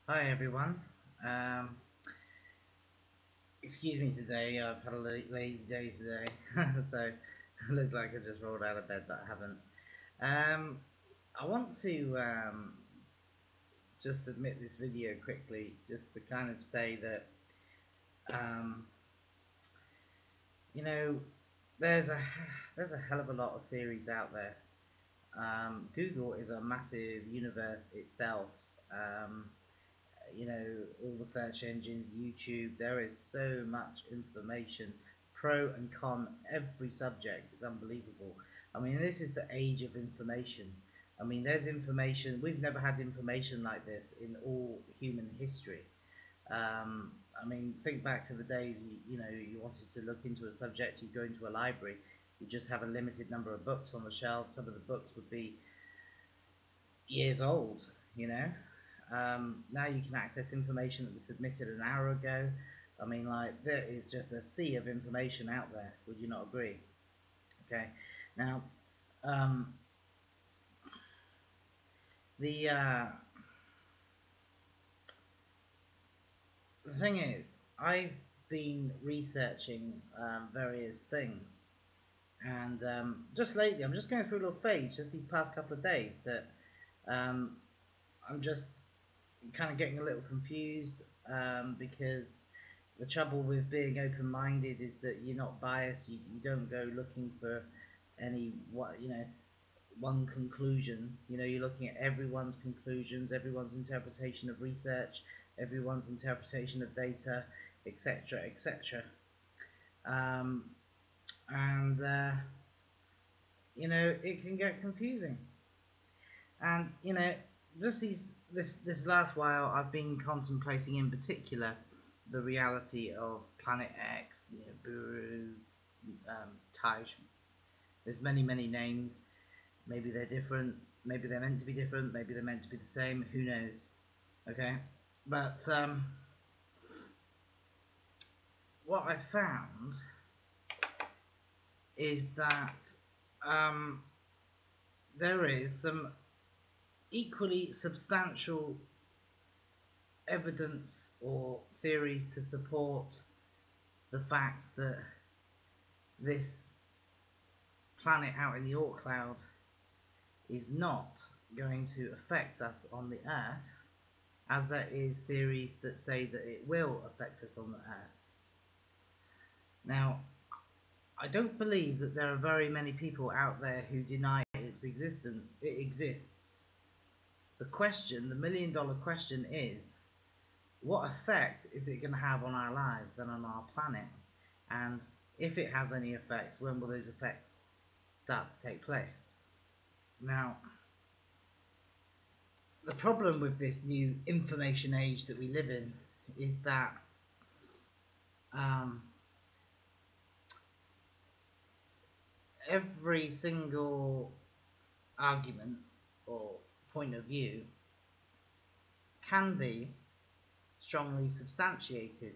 Hi everyone. Um, Excuse me today. I've had a lazy day today, so it looks like I just rolled out of bed, but I haven't. I want to just submit this video quickly, just to kind of say that um, you know there's a there's a hell of a lot of theories out there. Google is a massive universe itself. Um, all the search engines, YouTube, there is so much information, pro and con, every subject is unbelievable. I mean, this is the age of information. I mean, there's information, we've never had information like this in all human history. I mean, think back to the days you wanted to look into a subject, you go into a library, you just have a limited number of books on the shelf. Some of the books would be years old, you know. Now you can access information that was submitted an hour ago. I mean, like, there is just a sea of information out there. Would you not agree? Okay. Now, um, the uh, the thing is, I've been researching various things, and just lately, I'm just going through a little phase, just these past couple of days, that um, I'm just kind of getting a little confused because the trouble with being open-minded is that you're not biased. You don't go looking for any one conclusion. You're looking at everyone's conclusions, everyone's interpretation of research, everyone's interpretation of data, etc., etc. Um, and it can get confusing. And just this last while, I've been contemplating in particular the reality of Planet X, Buru, Taj. There's many names. Maybe they're different. Maybe they're meant to be different. Maybe they're meant to be the same. Who knows? Okay. But what I found is that um, there is some equally substantial evidence or theories to support the fact that this planet out in the Oort cloud is not going to affect us on the Earth, as there is theories that say that it will affect us on the Earth. Now, I don't believe that there are very many people out there who deny its existence. It exists. The million-dollar question is, what effect is it going to have on our lives and on our planet? And if it has any effects, when will those effects start to take place? Now, the problem with this new information age that we live in is that um, every single argument or point of view can be strongly substantiated.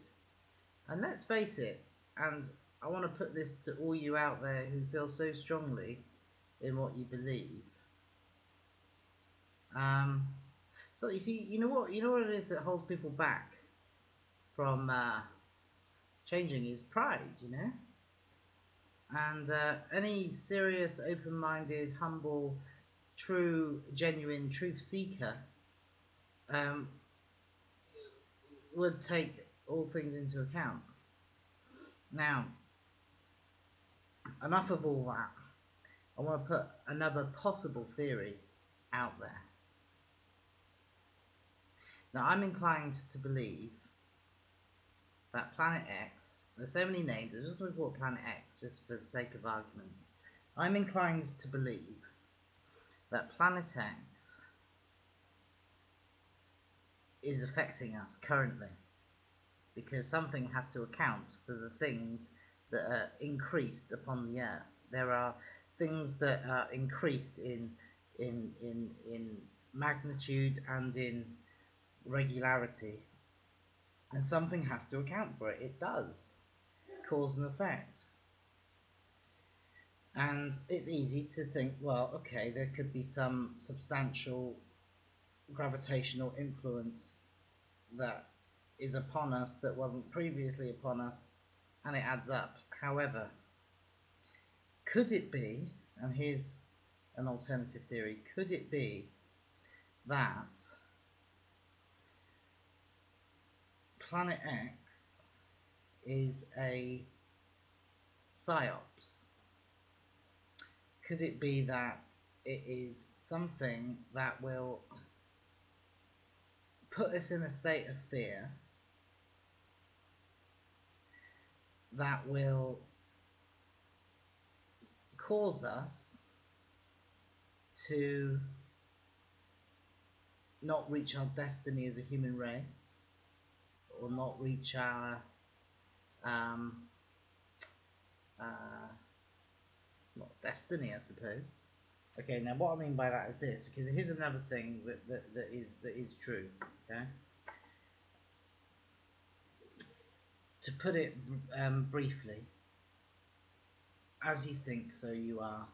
And let's face it, and I want to put this to all you out there who feel so strongly in what you believe. Um, so you see, you know what it is that holds people back from changing is pride, And any serious, open-minded, humble, true, genuine truth seeker um, would take all things into account. Now, enough of all that. I want to put another possible theory out there. Now, I'm inclined to believe that Planet X, there's so many names, I'm just going to call it Planet X just for the sake of argument. I'm inclined to believe that Planet X is affecting us currently because something has to account for the things that are increased upon the earth. There are things that are increased in magnitude and in regularity, and something has to account for it. It does. Cause and effect. And it's easy to think, well, there could be some substantial gravitational influence that is upon us that wasn't previously upon us, and it adds up. However, could it be, and here's an alternative theory, could it be that Planet X is a psyops? Could it be that it is something that will put us in a state of fear, that will cause us to not reach our destiny as a human race, or not reach our um, uh, not destiny, I suppose. Okay, now what I mean by that is this, because here's another thing that is true. Okay, to put it briefly, as you think, so you are.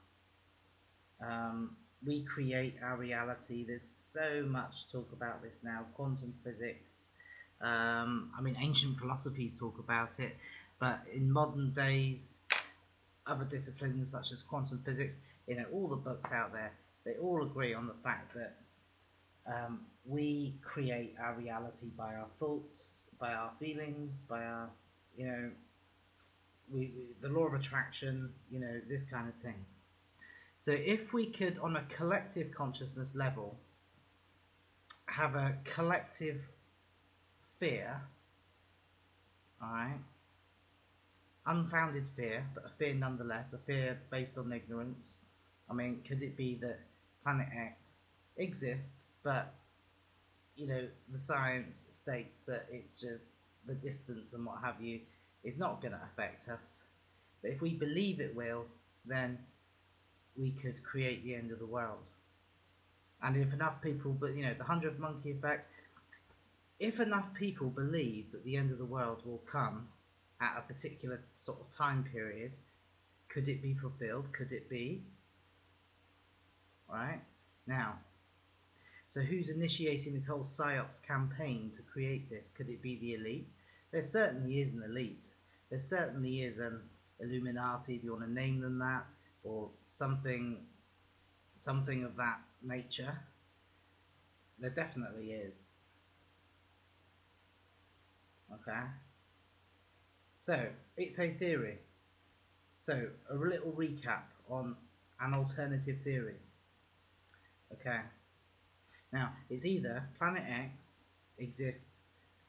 We create our reality. There's so much talk about this now. Quantum physics. I mean, ancient philosophies talk about it, but in modern days, other disciplines such as quantum physics, all the books out there, they all agree on the fact that we create our reality by our thoughts, by our feelings, by our, you know, the law of attraction, this kind of thing. So if we could, on a collective consciousness level, have a collective fear, alright, unfounded fear, but a fear nonetheless, a fear based on ignorance. I mean, could it be that Planet X exists, but the science states that it's just the distance and what have you is not going to affect us. But if we believe it will, then we could create the end of the world. And if enough people, but the 100 monkey effect, if enough people believe that the end of the world will come at a particular sort of time period, could it be fulfilled? Could it be? Right? Now, so who's initiating this whole PSYOPs campaign to create this? Could it be the elite? There certainly is an elite. There certainly is an Illuminati, if you want to name them that, or something of that nature. There definitely is. Okay? So, it's a theory. So, a little recap on an alternative theory. Okay? Now, it's either Planet X exists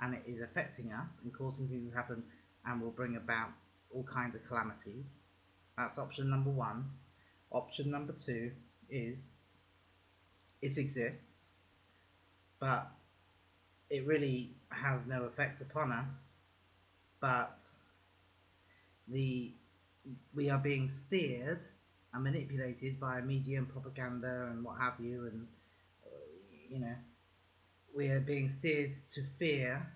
and it is affecting us and causing things to happen and will bring about all kinds of calamities. That's option number one. Option number two is it exists, but it really has no effect upon us, but we are being steered and manipulated by media and propaganda and what have you, and we are being steered to fear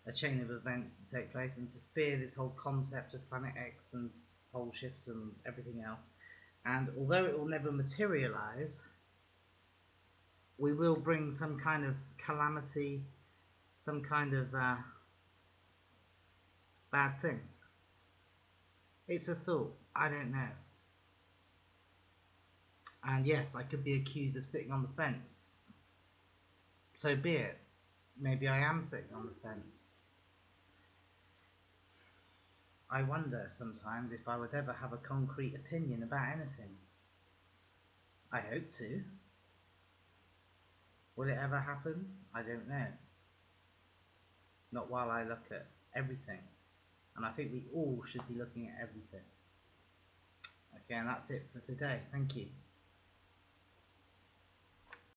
a chain of events to take place and to fear this whole concept of Planet X and pole shifts and everything else. And although it will never materialize, we will bring some kind of calamity, some kind of bad thing. It's a thought. I don't know. And yes, I could be accused of sitting on the fence. So be it. Maybe I am sitting on the fence. I wonder sometimes if I would ever have a concrete opinion about anything. I hope to. Will it ever happen? I don't know. Not while I look at everything. And I think we all should be looking at everything. Okay, and that's it for today. Thank you.